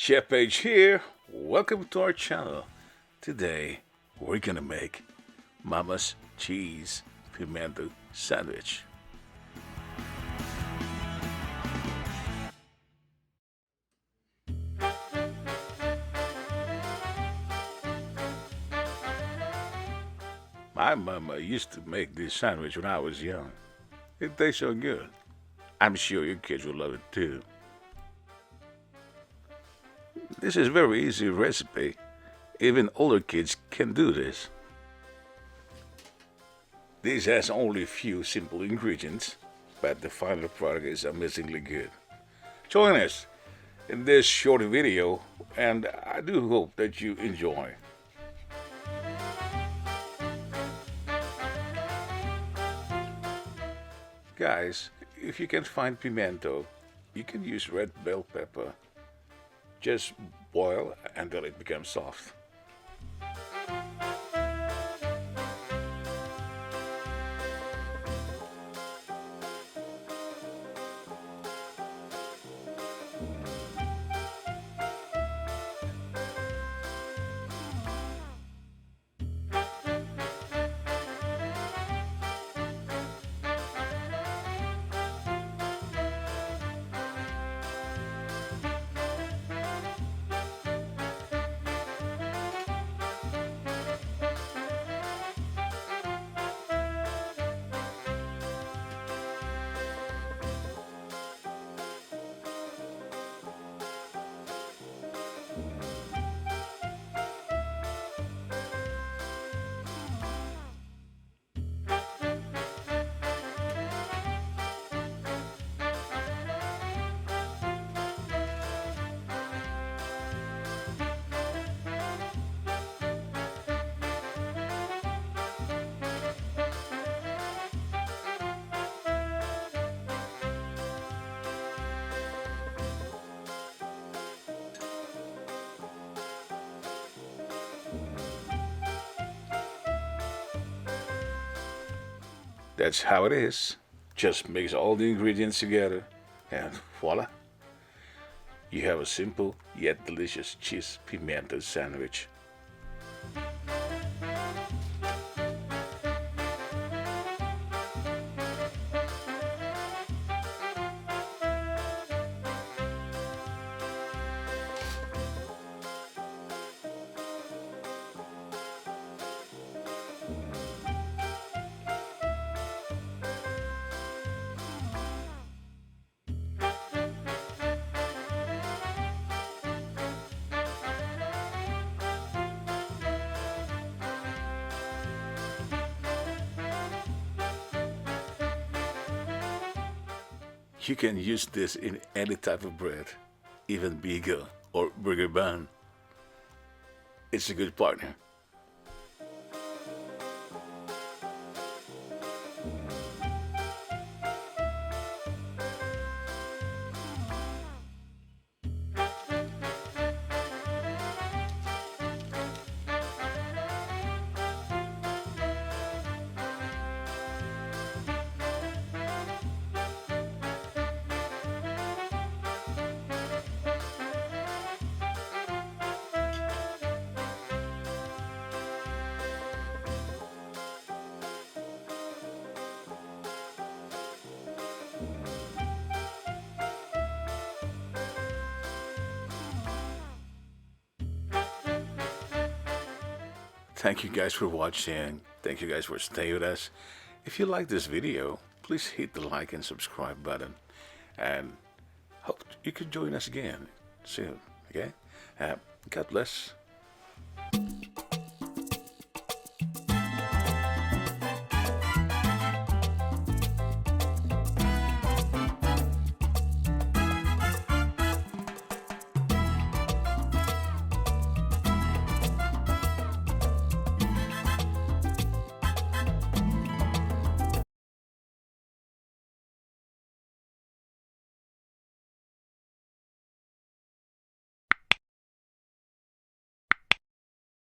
Chef Page here. Welcome to our channel. Today we're gonna make Mama's Cheese Pimiento Sandwich. My mama used to make this sandwich when I was young. It tastes so good. I'm sure your kids will love it too. This is a very easy recipe. Even older kids can do this. This has only a few simple ingredients, but the final product is amazingly good. Join us in this short video, and I do hope that you enjoy. Guys, if you can find pimiento, you can use red bell pepper. Just boil until it becomes soft. That's how it is. Just mix all the ingredients together and voila! You have a simple yet delicious cheese pimiento sandwich. You can use this in any type of bread, even bagel or burger bun. It's a good partner. Thank you guys for watching. Thank you guys for staying with us. If you like this video, please hit the like and subscribe button. And hope you can join us again soon. Okay? God bless.